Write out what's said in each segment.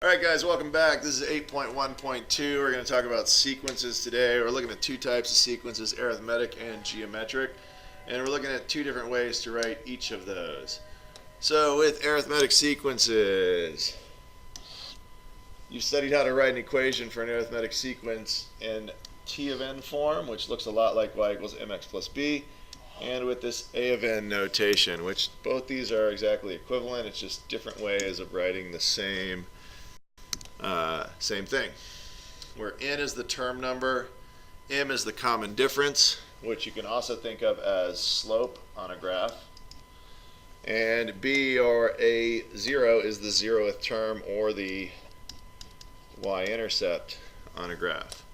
Alright guys, welcome back. This is 8.1.2. We're going to talk about sequences today. We're looking at two types of sequences, arithmetic and geometric. And we're looking at two different ways to write each of those. So with arithmetic sequences, you've studied how to write an equation for an arithmetic sequence in t of n form, which looks a lot like y equals mx plus b, and with this a of n notation, which both these are exactly equivalent. It's just different ways of writing the same thing, where n is the term number, m is the common difference, which you can also think of as slope on a graph, and b or a0 is the 0th term or the y-intercept on a graph.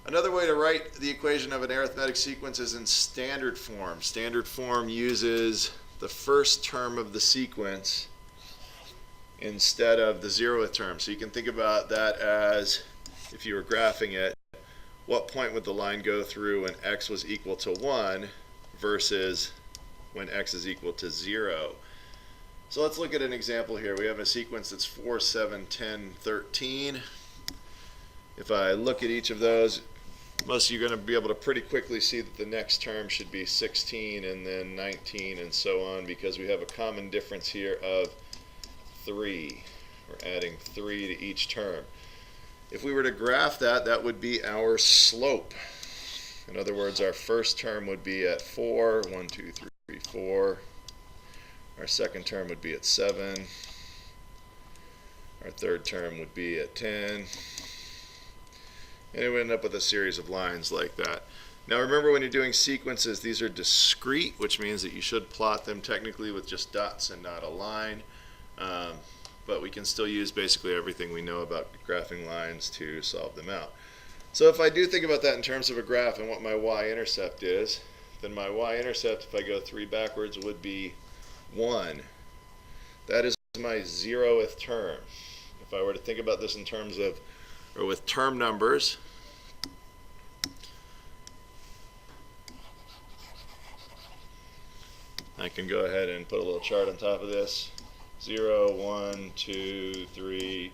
Another way to write the equation of an arithmetic sequence is in standard form. Standard form uses the first term of the sequence instead of the 0th term. So you can think about that as, if you were graphing it, what point would the line go through when x was equal to 1 versus when x is equal to 0. So let's look at an example here. We have a sequence that's 4, 7, 10, 13. If I look at each of those, most of you are going to be able to pretty quickly see that the next term should be 16 and then 19 and so on, because we have a common difference here of 3. We're adding 3 to each term. If we were to graph that, that would be our slope. In other words, our first term would be at 4, 1, 2, 3, 4. Our second term would be at 7. Our third term would be at 10. And it would end up with a series of lines like that. Now remember, when you're doing sequences, these are discrete, which means that you should plot them technically with just dots and not a line. But we can still use basically everything we know about graphing lines to solve them out. So if I do think about that in terms of a graph and what my y-intercept is, then my y-intercept, if I go 3 backwards, would be 1. That is my 0th term. If I were to think about this in terms of, or with term numbers, I can go ahead and put a little chart on top of this. 0, 1, 2, 3,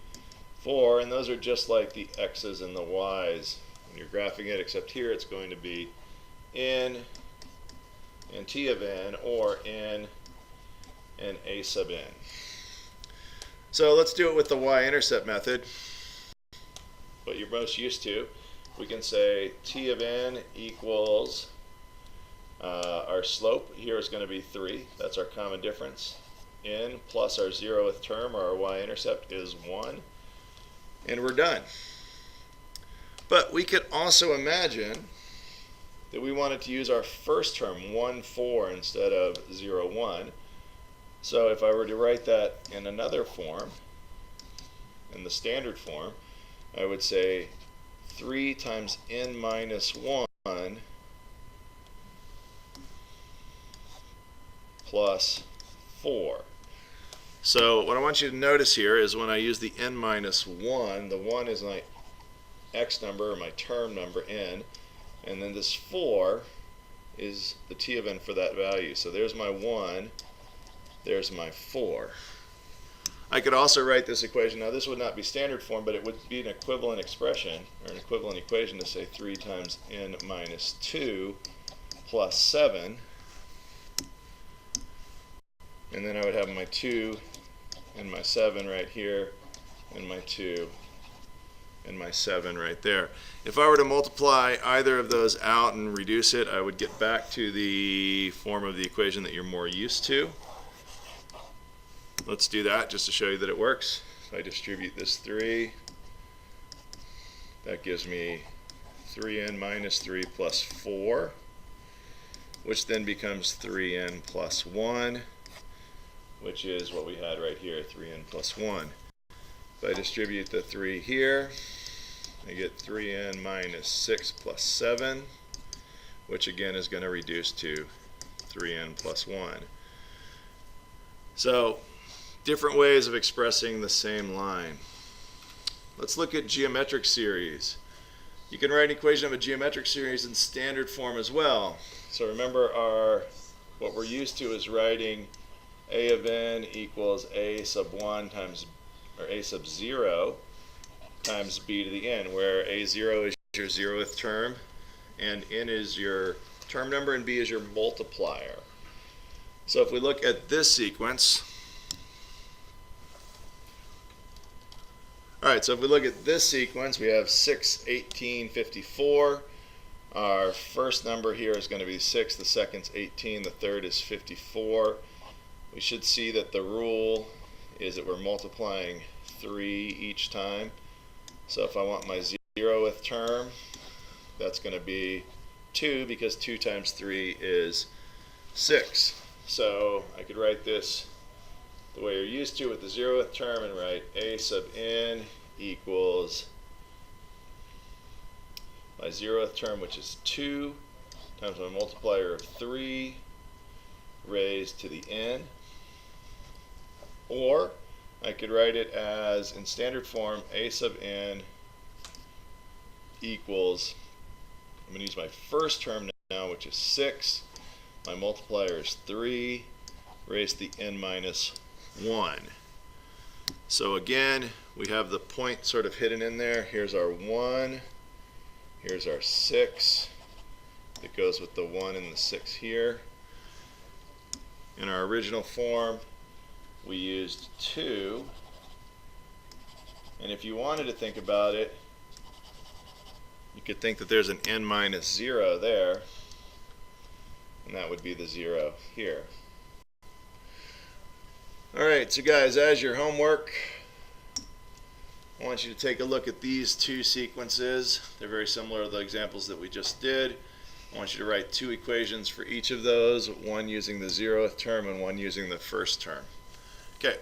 4, and those are just like the x's and the y's when you're graphing it, except here it's going to be n and t of n, or n and a sub n. So let's do it with the y-intercept method, what you're most used to. We can say t of n equals our slope here is going to be 3. That's our common difference. N plus our 0th term, or our y-intercept, is 1. And we're done. But we could also imagine that we wanted to use our first term, 1, 4, instead of 0, 1. So if I were to write that in another form, in the standard form, I would say 3 times n minus 1 plus 4. So what I want you to notice here is when I use the n minus 1, the 1 is my x number, or my term number, n, and then this 4 is the t of n for that value. So there's my 1, there's my 4. I could also write this equation. Now this would not be standard form, but it would be an equivalent expression, or an equivalent equation, to say 3 times n minus 2 plus 7. And then I would have my 2 and my 7 right here, and my 2 and my 7 right there. If I were to multiply either of those out and reduce it, I would get back to the form of the equation that you're more used to. Let's do that just to show you that it works. If I distribute this 3, that gives me 3n minus 3 plus 4, which then becomes 3n plus 1, which is what we had right here, 3n plus 1. If I distribute the 3 here, I get 3n minus 6 plus 7, which again is going to reduce to 3n plus 1. So, different ways of expressing the same line. Let's look at geometric series. You can write an equation of a geometric series in standard form as well. So remember, what we're used to is writing a of n equals a sub 1 times, or a sub 0 times b to the n, where a0 is your 0th term, and n is your term number, and b is your multiplier. So if we look at this sequence, all right, so if we look at this sequence, we have 6, 18, 54. Our first number here is going to be 6, the second's 18, the third is 54. We should see that the rule is that we're multiplying 3 each time. So if I want my 0th term, that's going to be 2, because 2 times 3 is 6. So I could write this the way you're used to with the 0th term and write a sub n equals my 0th term, which is 2, times my multiplier of 3 raised to the n. Or I could write it as, in standard form, a sub n equals, I'm going to use my first term now, which is 6. My multiplier is 3 raised to the n minus 1. So again, we have the point sort of hidden in there. Here's our 1. Here's our 6. It goes with the 1 and the 6 here. In our original form, we used 2. And if you wanted to think about it, you could think that there's an n minus 0 there, and that would be the 0 here. Alright, so guys, as your homework, I want you to take a look at these two sequences. They're very similar to the examples that we just did. I want you to write 2 equations for each of those, one using the 0th term and one using the first term. Okay.